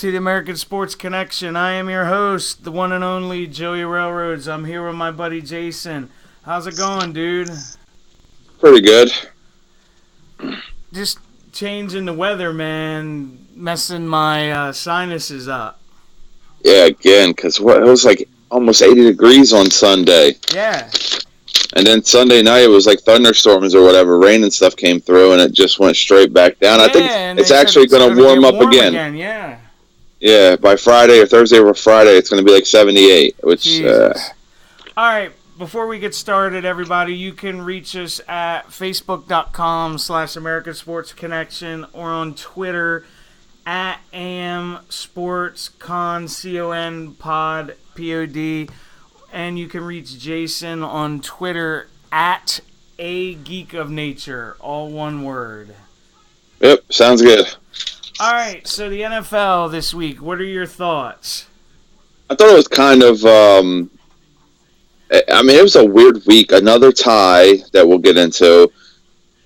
to the American Sports Connection. I am your host, the one and only Joey Railroads. I'm here with my buddy Jason. How's it going, dude? Pretty good. Just changing the weather, man, messing my sinuses up. Yeah, again, because it was like almost 80 degrees on Sunday. Yeah. And then Sunday night, it was like thunderstorms or whatever. Rain and stuff came through, and it just went straight back down. Yeah, I think it's actually going to warm up again. Yeah. Yeah, by Friday or Thursday or Friday, it's going to be like 78. Which. All right. Before we get started, everybody, you can reach us at facebook.com/American Sports Connection or on Twitter at AMSportsCon, CON pod, POD. And you can reach Jason on Twitter at A Geek of Nature, all one word. Yep, sounds good. All right, so the NFL this week, what are your thoughts? I thought it was kind of, it was a weird week. Another tie that we'll get into.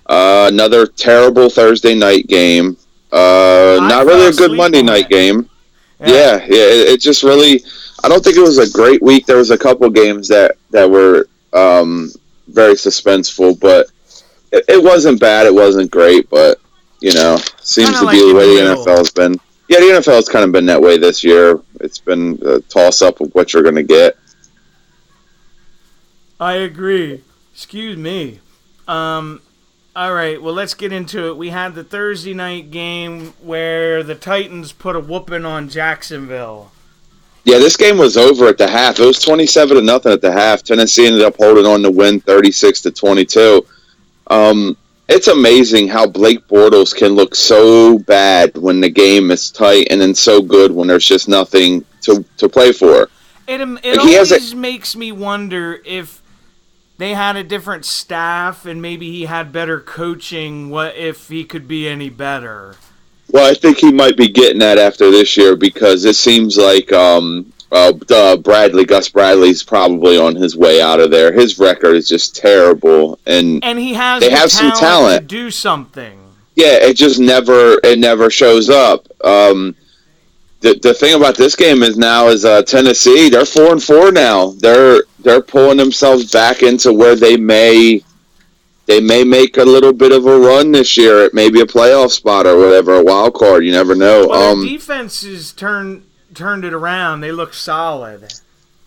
Another terrible Thursday night game. Not really a good Monday night game. Yeah, it just really... I don't think it was a great week. There was a couple games that were very suspenseful, but it wasn't bad. It wasn't great, but, seems kinda to be the way the NFL has been. Yeah, the NFL has kind of been that way this year. It's been a toss-up of what you're going to get. I agree. Excuse me. All right, well, let's get into it. We had the Thursday night game where the Titans put a whooping on Jacksonville. Yeah, this game was over at the half. It was 27-0 at the half. Tennessee ended up holding on to win 36-22. It's amazing how Blake Bortles can look so bad when the game is tight and then so good when there's just nothing to play for. It always makes me wonder if they had a different staff and maybe he had better coaching, what if he could be any better. Well, I think he might be getting that after this year because it seems like Gus Bradley's probably on his way out of there. His record is just terrible, and he has they have some talent to do something. Yeah, it just never shows up. The thing about this game is Tennessee, they're 4-4 now. They're pulling themselves back into where they may make a little bit of a run this year at maybe a playoff spot or whatever, a wild card. You never know. Well, the defense has turned it around. They look solid.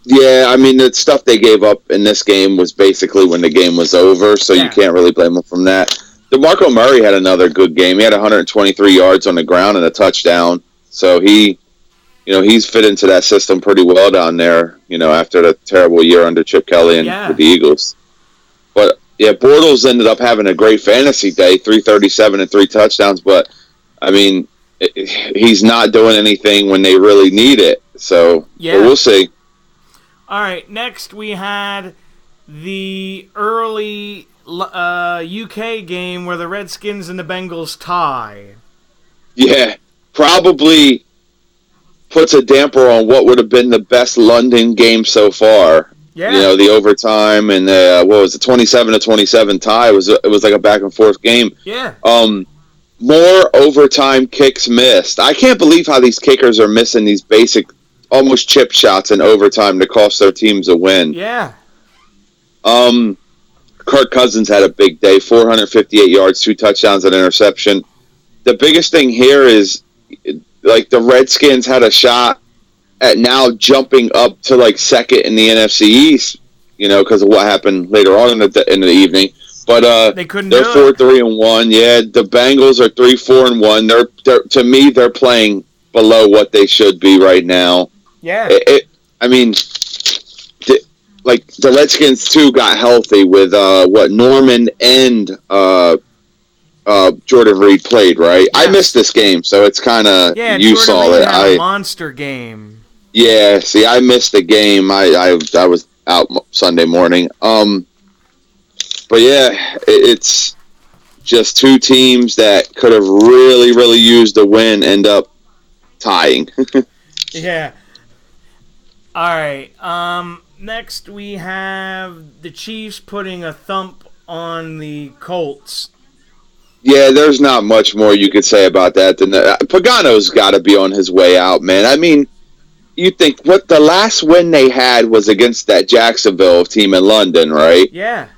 Yeah, I mean, the stuff they gave up in this game was basically when the game was over, so you can't really blame them from that. DeMarco Murray had another good game. He had 123 yards on the ground and a touchdown. So he's fit into that system pretty well down there, after the terrible year under Chip Kelly and with the Eagles. But yeah, Bortles ended up having a great fantasy day, 337 and 3 touchdowns, but, I mean, he's not doing anything when they really need it. So we'll see. All right, next we had the early UK game where the Redskins and the Bengals tie. Yeah, probably puts a damper on what would have been the best London game so far. Yeah. The overtime and the 27-27 tie. It was like a back and forth game. Yeah. More overtime kicks missed. I can't believe how these kickers are missing these basic, almost chip shots in overtime to cost their teams a win. Yeah. Kirk Cousins had a big day, 458 yards, 2 touchdowns, and an interception. The biggest thing here is, like, the Redskins had a shot at now jumping up to like second in the NFC East, because of what happened later on in the evening. But they couldn't. They're 4-3-1. Yeah, the Bengals are 3-4-1. To me, they're playing below what they should be right now. Yeah. The Redskins too got healthy with Norman and Jordan Reed played, right? Yeah. I missed this game, so it's kind of you Jordan saw Reed it. Had a monster game. Yeah, see, I missed the game. I was out Sunday morning. But yeah, it's just two teams that could have really, really used a win end up tying. Yeah. All right. Next we have the Chiefs putting a thump on the Colts. Yeah, there's not much more you could say about that than that. Pagano's got to be on his way out, man. I mean, you think what the last win they had was against that Jacksonville team in London, right? Yeah.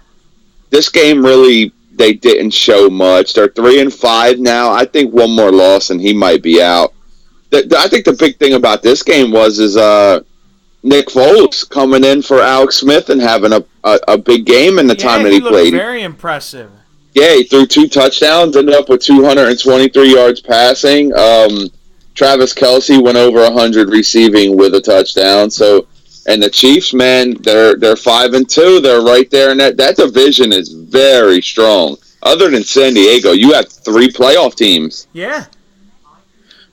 This game really they didn't show much. They're 3-5 now. I think one more loss and he might be out. I think the big thing about this game is Nick Foles coming in for Alex Smith and having a big game in the time that he played. Very impressive. Yeah, he threw 2 touchdowns, ended up with 223 yards passing. Travis Kelce went over 100 receiving with a touchdown. So, and the Chiefs, man, they're 5-2. They're right there, and that division is very strong. Other than San Diego, you have 3 playoff teams. Yeah.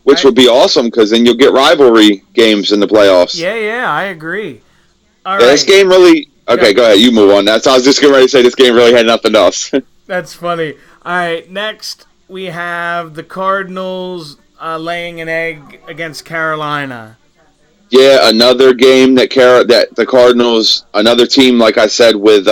Which would be awesome because then you'll get rivalry games in the playoffs. Yeah, I agree. All right. This game really... Okay, go ahead. You move on. I was just getting ready to say this game really had nothing else. That's funny. All right, next we have the Cardinals laying an egg against Carolina. Yeah, another game that the Cardinals, another team, like I said, with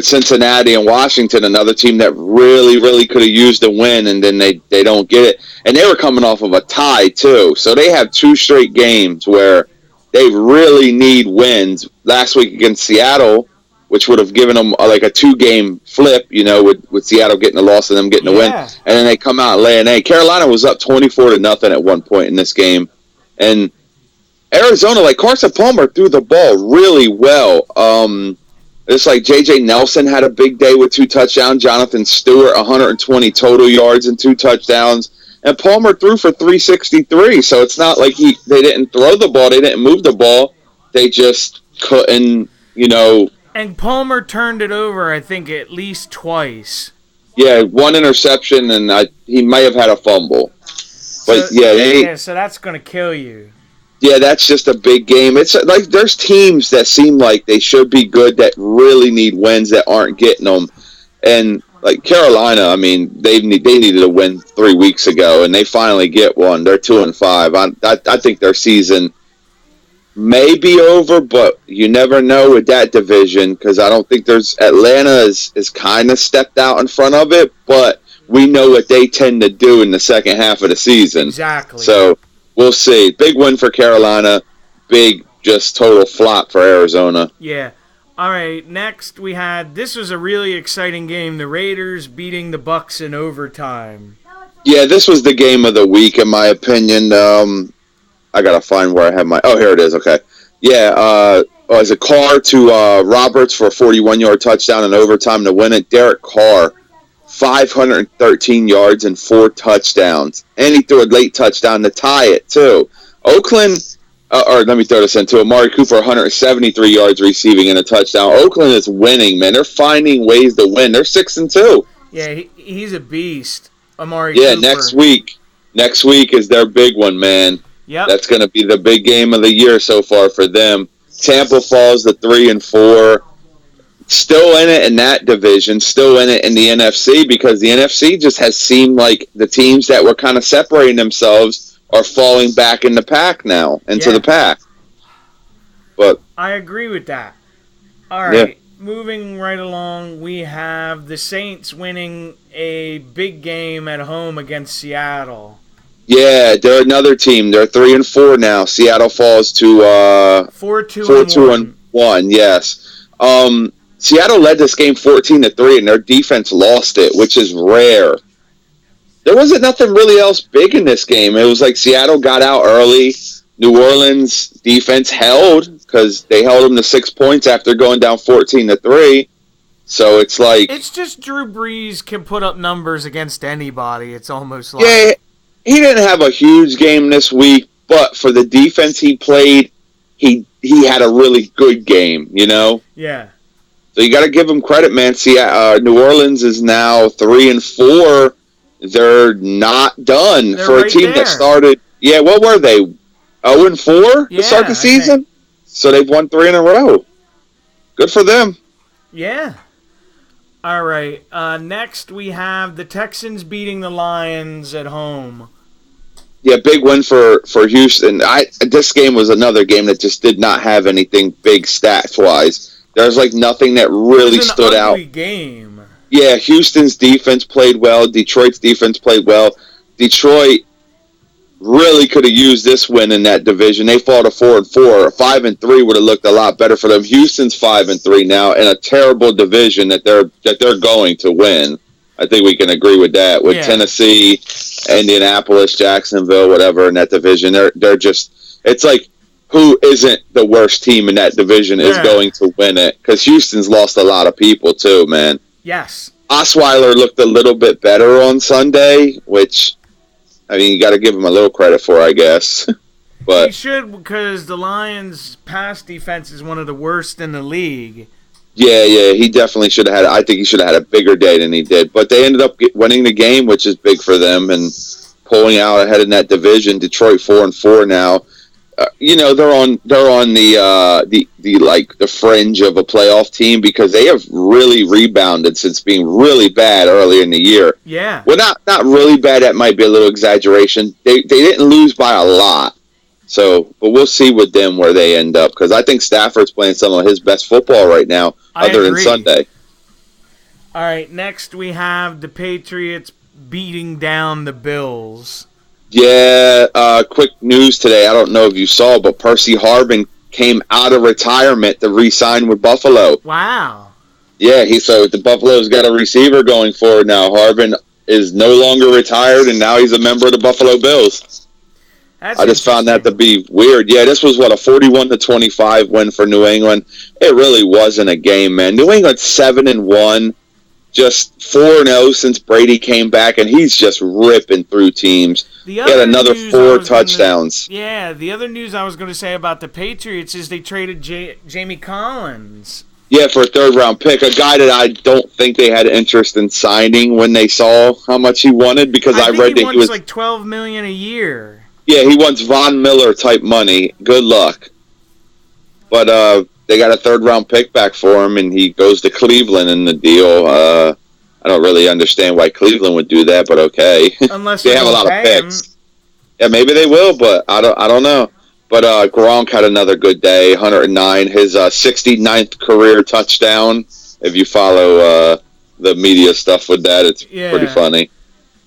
Cincinnati and Washington, another team that really, really could have used a win, and then they don't get it. And they were coming off of a tie, too. So they have 2 straight games where they really need wins. Last week against Seattle, which would have given them like a 2-game flip, with Seattle getting the loss and them getting the win. And then they come out and lay an egg. Carolina was up 24-0 at one point in this game. And Arizona, like Carson Palmer threw the ball really well. It's like J.J. Nelson had a big day with 2 touchdowns. Jonathan Stewart, 120 total yards and 2 touchdowns. And Palmer threw for 363. So it's not like they didn't throw the ball. They didn't move the ball. They just couldn't, And Palmer turned it over, I think, at least twice. Yeah, 1 interception, and he may have had a fumble. But so that's going to kill you. Yeah, that's just a big game. It's like there's teams that seem like they should be good that really need wins that aren't getting them. And like Carolina, I mean, they needed a win 3 weeks ago, and they finally get one. They're 2-5. I think their season may be over, but you never know with that division because I don't think Atlanta is kind of stepped out in front of it, but we know what they tend to do in the second half of the season. Exactly. So we'll see. Big win for Carolina. Big, just total flop for Arizona. Yeah. All right, next this was a really exciting game. The Raiders beating the Bucs in overtime. Yeah, this was the game of the week, in my opinion. I got to find where I have oh, here it is. Okay. Yeah, it was a Carr to Roberts for a 41-yard touchdown in overtime to win it. Derek Carr, 513 yards and 4 touchdowns. And he threw a late touchdown to tie it, too. Oakland, or let me throw this in, too. Amari Cooper, 173 yards receiving and a touchdown. Oakland is winning, man. They're finding ways to win. They're 6-2. Yeah, he's a beast, Amari Cooper. Yeah, next week is their big one, man. Yep. That's going to be the big game of the year so far for them. Tampa falls to 3-4. Still in it in that division. Still in it in the NFC because the NFC just has seemed like the teams that were kind of separating themselves are falling back in the pack now, into the pack. But I agree with that. All right, moving right along, we have the Saints winning a big game at home against Seattle. Yeah, they're another team. They're 3-4 now. Seattle falls to 4-2-1. Yes. Seattle led this game 14-3, and their defense lost it, which is rare. There wasn't nothing really else big in this game. It was like Seattle got out early. New Orleans defense held because they held them to 6 points after going down 14-3. So it's like it's just Drew Brees can put up numbers against anybody. It's almost like he didn't have a huge game this week, but for the defense he played, he had a really good game. Yeah. So you got to give him credit, man. See, New Orleans is now 3-4. They're not done for a team that started. Yeah, what were they? 0-4 to start the season. So they've won 3 in a row. Good for them. Yeah. All right. Next, we have the Texans beating the Lions at home. Yeah, big win for Houston. This game was another game that just did not have anything big stats-wise. There's like nothing that really stood out. Game. Yeah, Houston's defense played well. Detroit's defense played well. Detroit really could have used this win in that division. They fall to 4-4. 5-3 would have looked a lot better for them. Houston's 5-3 now in a terrible division that they're going to win. I think we can agree with that. With Tennessee, Indianapolis, Jacksonville, whatever in that division, they're just. It's like who isn't the worst team in that division is going to win it, because Houston's lost a lot of people too, man. Yes. Osweiler looked a little bit better on Sunday, which, I mean, you got to give him a little credit for, I guess. But he should, because the Lions' pass defense is one of the worst in the league. Yeah, he definitely should have had. I think he should have had a bigger day than he did. But they ended up winning the game, which is big for them, and pulling out ahead in that division. Detroit 4-4 now. They're on the fringe of a playoff team, because they have really rebounded since being really bad earlier in the year. Yeah. Well, not really bad. That might be a little exaggeration. They didn't lose by a lot. So, but we'll see with them where they end up, because I think Stafford's playing some of his best football right now, other than Sunday. All right, next we have the Patriots beating down the Bills. Yeah, quick news today. I don't know if you saw, but Percy Harvin came out of retirement to re-sign with Buffalo. Wow. Yeah, so the Buffalo's got a receiver going forward now. Harvin is no longer retired, and now he's a member of the Buffalo Bills. I just found that to be weird. Yeah, this was, a 41-25 win for New England. It really wasn't a game, man. New England 7-1, just 4-0 since Brady came back, and he's just ripping through teams. He had another 4 touchdowns. The other news I was going to say about the Patriots is they traded Jamie Collins. Yeah, for a third-round pick, a guy that I don't think they had interest in signing when they saw how much he wanted, because I read that he was like $12 million a year. Yeah, he wants Von Miller type money. Good luck. But they got a third-round pick back for him, and he goes to Cleveland in the deal. I don't really understand why Cleveland would do that, but okay. Unless they have a lot of picks. Yeah, maybe they will, but I don't know. But Gronk had another good day, 109. His 69th career touchdown. If you follow the media stuff with that, it's pretty funny.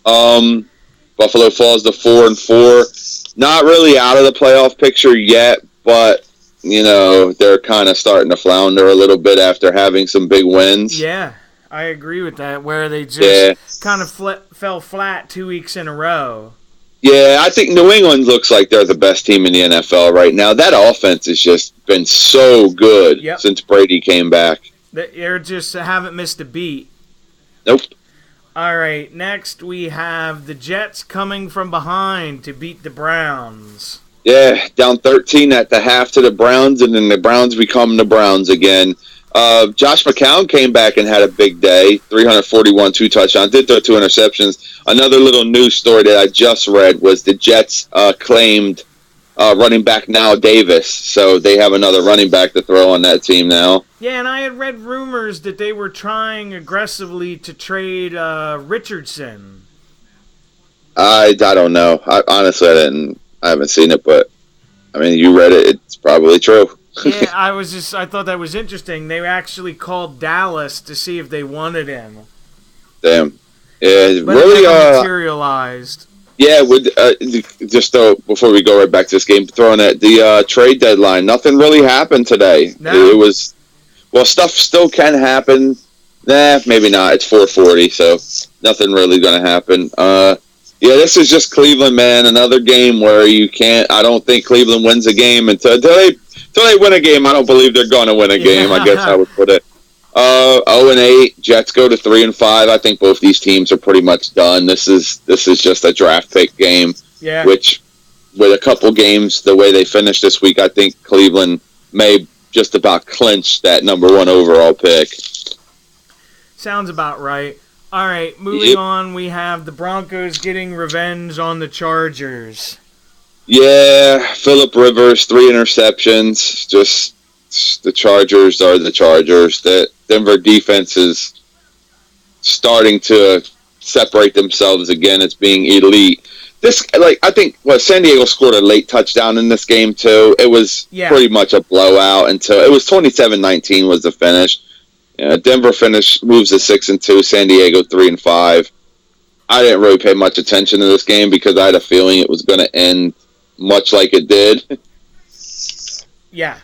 Buffalo falls to 4-4. Not really out of the playoff picture yet, but they're kind of starting to flounder a little bit after having some big wins. Yeah, I agree with that. Where they just kind of fell flat 2 weeks in a row. Yeah, I think New England looks like they're the best team in the NFL right now. That offense has just been so good since Brady came back. They just haven't missed a beat. Nope. All right, next we have the Jets coming from behind to beat the Browns. Yeah, down 13 at the half to the Browns, and then the Browns become the Browns again. Josh McCown came back and had a big day, 341, 2 touchdowns, did throw 2 interceptions. Another little news story that I just read was the Jets claimed running back now Davis, so they have another running back to throw on that team now. Yeah, and I had read rumors that they were trying aggressively to trade Richardson. I don't know. Honestly, I haven't seen it, but I mean, you read it. It's probably true. Yeah, I thought that was interesting. They actually called Dallas to see if they wanted him. Damn. Yeah, but really it never materialized. Yeah, just before we go right back to this game, throwing at the trade deadline, nothing really happened today. No. It was, stuff still can happen. Nah, maybe not. It's 4:40, so nothing really going to happen. This is just Cleveland, man. Another game where you can't. I don't think Cleveland wins a game until they win a game. I don't believe they're going to win a game. I guess I would put it. 0-8. Jets go to 3-5. I think both these teams are pretty much done. This is just a draft pick game. Yeah. Which, with a couple games the way they finished this week, I think Cleveland may just about clinch that number 1 overall pick. Sounds about right. All right, moving on. We have the Broncos getting revenge on the Chargers. Yeah, Phillip Rivers, 3 interceptions. Just the Chargers are the Chargers. The Denver defense is starting to separate themselves again as being elite. I think San Diego scored a late touchdown in this game too. It was pretty much a blowout until it was 27-19 was the finish. Yeah, Denver moves to 6-2. San Diego 3-5. I didn't really pay much attention to this game because I had a feeling it was going to end much like it did. Yeah.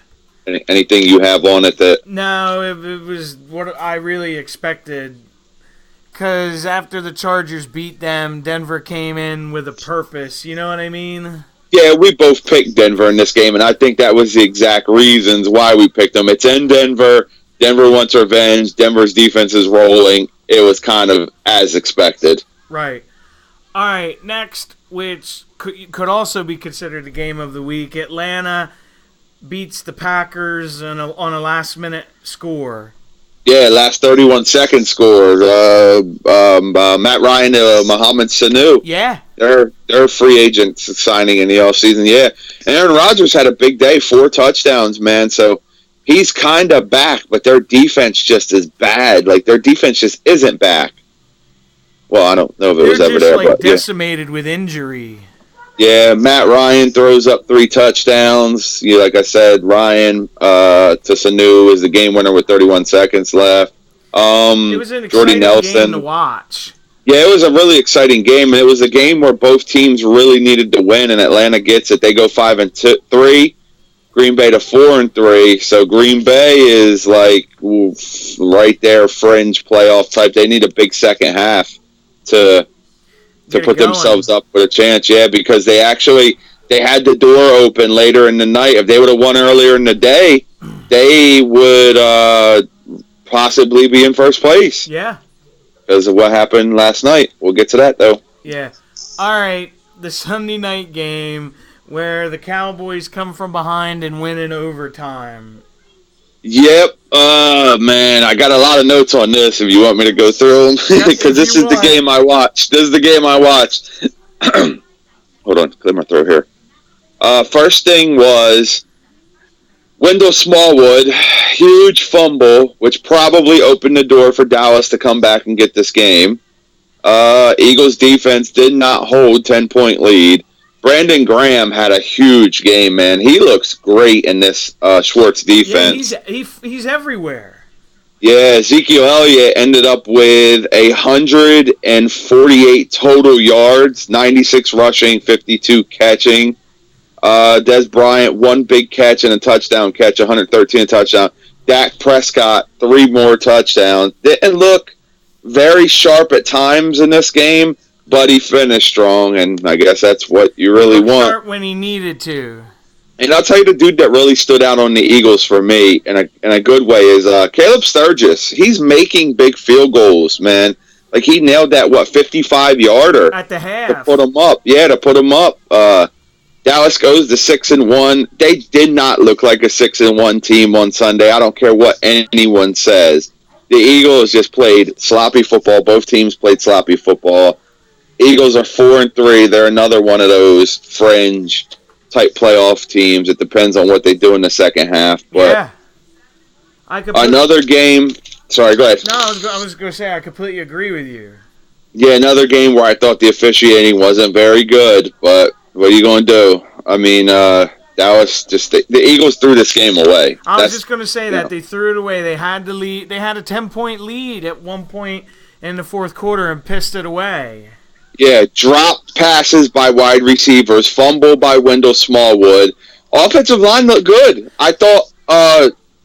Anything you have on it that? No, it was what I really expected. Because after the Chargers beat them, Denver came in with a purpose. You know what I mean? Yeah, we both picked Denver in this game, and I think that was the exact reasons why we picked them. It's in Denver. Denver wants revenge. Denver's defense is rolling. It was kind of as expected. Right. All right, next, which could also be considered the game of the week, Atlanta beats the Packers on a last-minute score. Yeah, last 31 seconds score. Matt Ryan, Mohamed Sanu. Yeah. They're free agents signing in the offseason. Yeah. And Aaron Rodgers had a big day, 4 touchdowns, man. So he's kind of back, but their defense just is bad. Like, their defense just isn't back. Well, I don't know if it was ever there. They're just, decimated with injury. Yeah, Matt Ryan throws up 3 touchdowns. Like I said, Ryan to Sanu is the game winner with 31 seconds left. It was an exciting game to watch. Yeah, it was a really exciting game, and it was a game where both teams really needed to win, and Atlanta gets it. They go 5-3, Green Bay to 4-3. So Green Bay is like right there, fringe playoff type. They need a big second half to put themselves up with a chance, yeah, because they had the door open later in the night. If they would have won earlier in the day, they would possibly be in first place. Yeah. Because of what happened last night. We'll get to that, though. Yeah. All right, the Sunday night game where the Cowboys come from behind and win in overtime. Yep. Man, I got a lot of notes on this if you want me to go through them. Because this is the game I watched. Hold on, clear my throat here. First thing was Wendell Smallwood, huge fumble, which probably opened the door for Dallas to come back and get this game. Eagles defense did not hold 10-point lead. Brandon Graham had a huge game, man. He looks great in this Schwartz defense. Yeah, he's everywhere. Yeah, Ezekiel Elliott ended up with 148 total yards, 96 rushing, 52 catching. Des Bryant, 1 big catch and a touchdown catch, 113 touchdown. Dak Prescott, 3 more touchdowns. Didn't look very sharp at times in this game, but he finished strong, and I guess that's what you really want. Sharp when he needed to. And I'll tell you the dude that really stood out on the Eagles for me in a good way is Caleb Sturgis. He's making big field goals, man. Like, he nailed that, 55-yarder. At the half. To put him up. Yeah, to put him up. Dallas goes to 6-1. They did not look like a 6-1 team on Sunday. I don't care what anyone says. The Eagles just played sloppy football. Both teams played sloppy football. Eagles are 4-3. They're another one of those fringe type playoff teams. It depends on what they do in the second half. But yeah. Another game. Sorry, go ahead. No, I was going to say I completely agree with you. Yeah, another game where I thought the officiating wasn't very good, but what are you going to do? I mean, Dallas just the Eagles threw this game away. I was just going to say that they threw it away. They had the lead. They had a 10-point lead at one point in the fourth quarter and pissed it away. Yeah, dropped passes by wide receivers, fumble by Wendell Smallwood. Offensive line looked good. I thought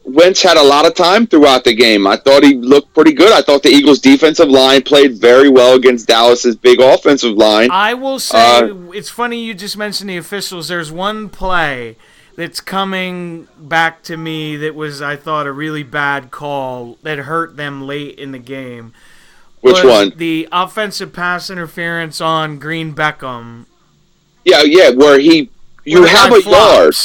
Wentz had a lot of time throughout the game. I thought he looked pretty good. I thought the Eagles' defensive line played very well against Dallas's big offensive line. I will say, it's funny you just mentioned the officials. There's one play that's coming back to me that was, I thought, a really bad call that hurt them late in the game. Which one? The offensive pass interference on Green Beckham. Yeah, where you have a yard.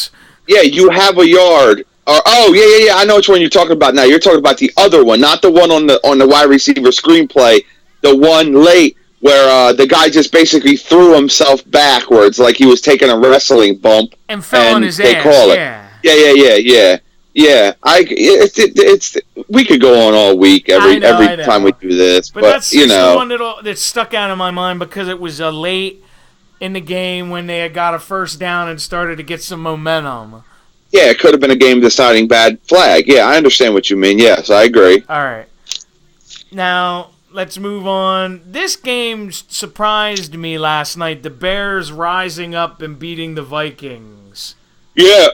Yeah, you have a yard. Yeah. I know which one you're talking about now. You're talking about the other one, not the one on the wide receiver screenplay. The one late where the guy just basically threw himself backwards like he was taking a wrestling bump and fell on his ass. Call it. Yeah. It's we could go on all week every time we do this, but that's the one that stuck out in my mind because it was late in the game when they had got a first down and started to get some momentum. Yeah, it could have been a game-deciding bad flag. Yeah, I understand what you mean. Yes, I agree. All right. Now, let's move on. This game surprised me last night. The Bears rising up and beating the Vikings. Yeah,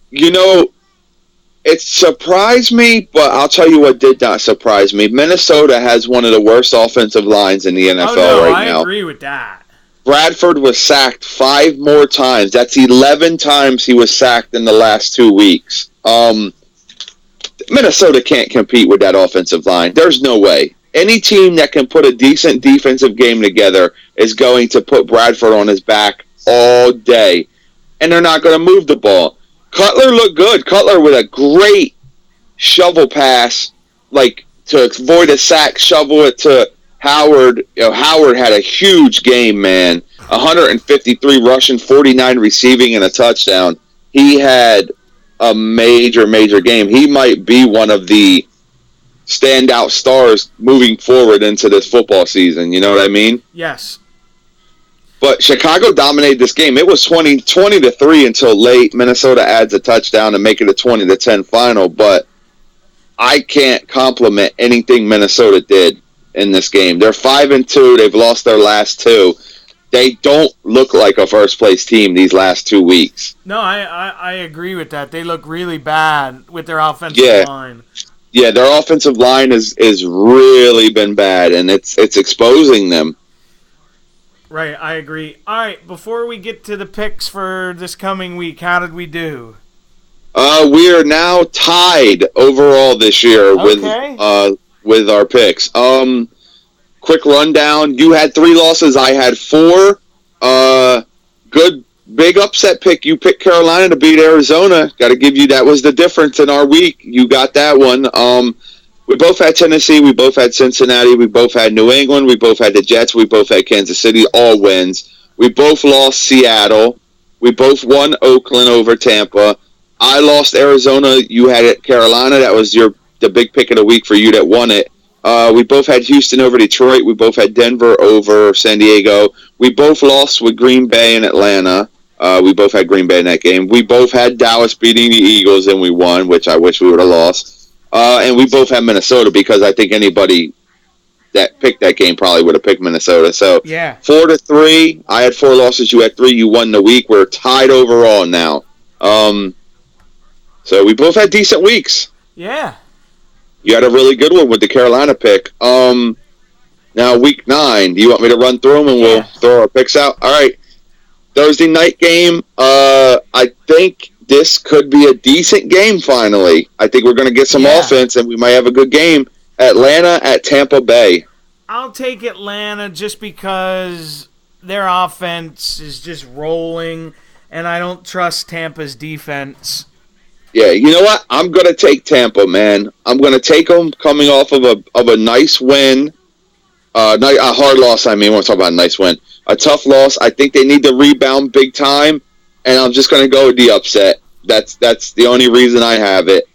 you know, it surprised me, but I'll tell you what did not surprise me. Minnesota has one of the worst offensive lines in the NFL right now. I agree with that. Bradford was sacked 5 more times. That's 11 times he was sacked in the last 2 weeks. Minnesota can't compete with that offensive line. There's no way. Any team that can put a decent defensive game together is going to put Bradford on his back all day. And they're not going to move the ball. Cutler looked good. Cutler with a great shovel pass, like to avoid a sack, shovel it to Howard. Howard had a huge game, man. 153 rushing, 49 receiving, and a touchdown. He had a major, major game. He might be one of the standout stars moving forward into this football season. You know what I mean? Yes. But Chicago dominated this game. It was 20-3 until late. Minnesota adds a touchdown to make it a 20-10 final. But I can't compliment anything Minnesota did in this game. They're 5-2. They've lost their last 2. They don't look like a first-place team these last 2 weeks. No, I agree with that. They look really bad with their offensive line. Yeah, their offensive line is really been bad, and it's exposing them. Right, I agree. All right, before we get to the picks for this coming week, how did we do? We are now tied overall this year with our picks. Quick rundown. You had 3 losses. I had 4. Good big upset pick. You picked Carolina to beat Arizona. Got to give you that was the difference in our week. You got that one. We both had Tennessee. We both had Cincinnati. We both had New England. We both had the Jets. We both had Kansas City. All wins. We both lost Seattle. We both won Oakland over Tampa. I lost Arizona. You had it Carolina. That was the big pick of the week for you that won it. We both had Houston over Detroit. We both had Denver over San Diego. We both lost with Green Bay and Atlanta. We both had Green Bay in that game. We both had Dallas beating the Eagles, and we won, which I wish we would have lost. And we both had Minnesota because I think anybody that picked that game probably would have picked Minnesota. So 4-3. I had 4 losses. You had 3. You won the week. We're tied overall now. So we both had decent weeks. Yeah. You had a really good one with the Carolina pick. Now, week 9. Do you want me to run through them and we'll throw our picks out? All right. Thursday night game. I think this could be a decent game finally. I think we're going to get some offense and we might have a good game. Atlanta at Tampa Bay. I'll take Atlanta just because their offense is just rolling, and I don't trust Tampa's defense. Yeah, you know what? I'm going to take Tampa, man. I'm going to take them coming off of a nice win. A hard loss, I mean. We're talking about a nice win. A tough loss. I think they need to rebound big time, and I'm just going to go with the upset. That's the only reason I have it.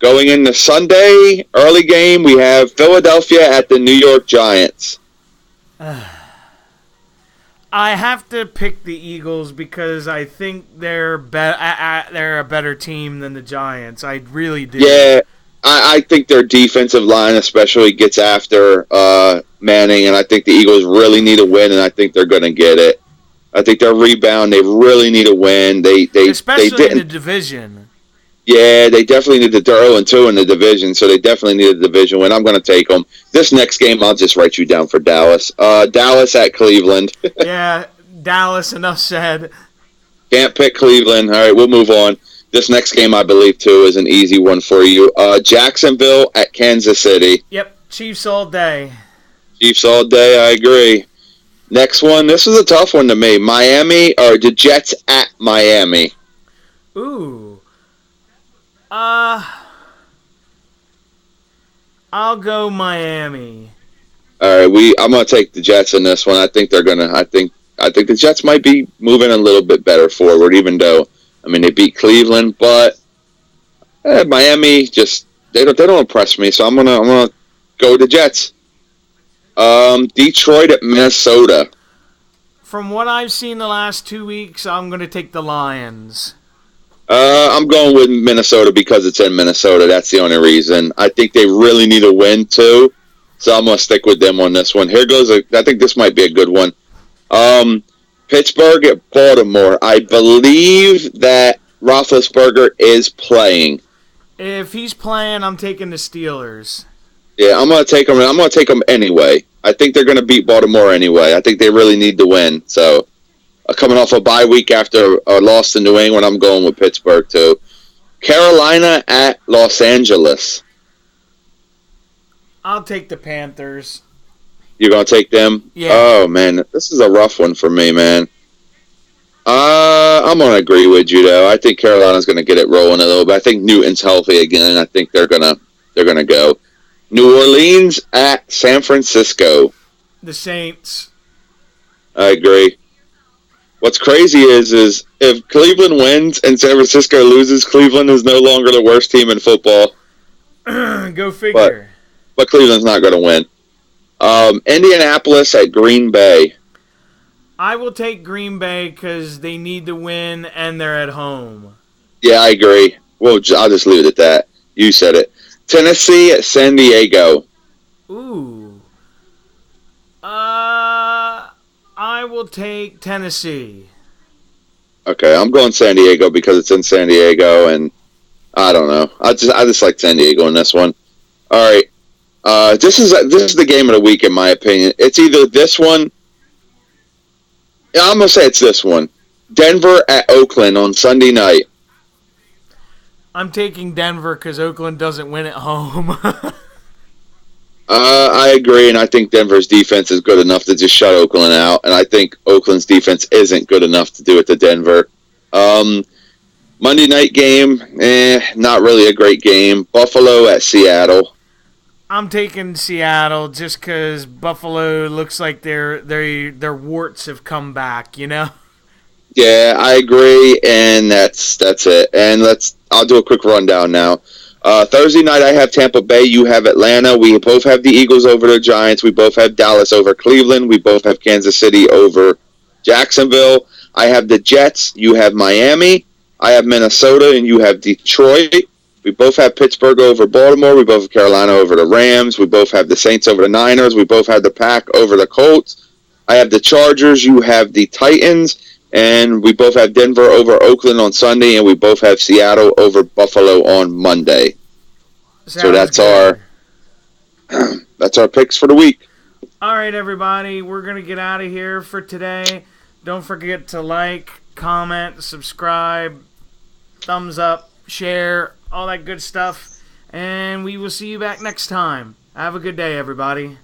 Going into Sunday, early game, we have Philadelphia at the New York Giants. I have to pick the Eagles because I think they're a better team than the Giants. I really do. Yeah, I think their defensive line especially gets after Manning, and I think the Eagles really need a win, and I think they're going to get it. I think their rebound, they really need a win. Especially in the division. Yeah, they definitely need to 0-2 in the division, so they definitely need a division win. I'm going to take them. This next game, I'll just write you down for Dallas. Dallas at Cleveland. Yeah, Dallas, enough said. Can't pick Cleveland. All right, we'll move on. This next game, I believe, too, is an easy one for you. Jacksonville at Kansas City. Yep, Chiefs all day. Chiefs all day, I agree. Next one, this is a tough one to me. Miami, or the Jets at Miami. Ooh. I'll go Miami. All right, I'm gonna take the Jets in this one. I think they're gonna. I think the Jets might be moving a little bit better forward, even though they beat Cleveland, but Miami just they don't impress me. So I'm gonna go with the Jets. Detroit at Minnesota. From what I've seen the last 2 weeks, I'm gonna take the Lions. I'm going with Minnesota because it's in Minnesota. That's the only reason. I think they really need a win, too. So I'm going to stick with them on this one. Here goes. I think this might be a good one. Pittsburgh at Baltimore. I believe that Roethlisberger is playing. If he's playing, I'm taking the Steelers. Yeah, I'm going to take them. I'm going to take them anyway. I think they're going to beat Baltimore anyway. I think they really need to win. So coming off a bye week after a loss to New England, I'm going with Pittsburgh, too. Carolina at Los Angeles. I'll take the Panthers. You're going to take them? Yeah. Oh, man. This is a rough one for me, man. I'm going to agree with you, though. I think Carolina's going to get it rolling a little bit. I think Newton's healthy again. I think they're gonna go. New Orleans at San Francisco. The Saints. I agree. What's crazy is if Cleveland wins and San Francisco loses, Cleveland is no longer the worst team in football. Go figure. But Cleveland's not going to win. Indianapolis at Green Bay. I will take Green Bay because they need to win and they're at home. Yeah, I agree. Well, I'll just leave it at that. You said it. Tennessee at San Diego. Ooh. I will take Tennessee. Okay, I'm going San Diego because it's in San Diego, and I don't know. I just like San Diego in this one. All right. This is the game of the week in my opinion. It's either this one. I'm gonna say it's this one. Denver at Oakland on Sunday night. I'm taking Denver because Oakland doesn't win at home. I agree, and I think Denver's defense is good enough to just shut Oakland out, and I think Oakland's defense isn't good enough to do it to Denver. Monday night game, not really a great game. Buffalo at Seattle. I'm taking Seattle just because Buffalo looks like their warts have come back, you know? Yeah, I agree, and that's it. And I'll do a quick rundown now. Thursday night, I have Tampa Bay. You have Atlanta. We both have the Eagles over the Giants. We both have Dallas over Cleveland. We both have Kansas City over Jacksonville. I have the Jets. You have Miami. I have Minnesota, and you have Detroit. We both have Pittsburgh over Baltimore. We both have Carolina over the Rams. We both have the Saints over the Niners. We both have the Pack over the Colts. I have the Chargers. You have the Titans. And we both have Denver over Oakland on Sunday, and we both have Seattle over Buffalo on Monday. So that's our picks for the week. All right, everybody, we're gonna get out of here for today. Don't forget to like, comment, subscribe, thumbs up, share, all that good stuff, and we will see you back next time. Have a good day, everybody.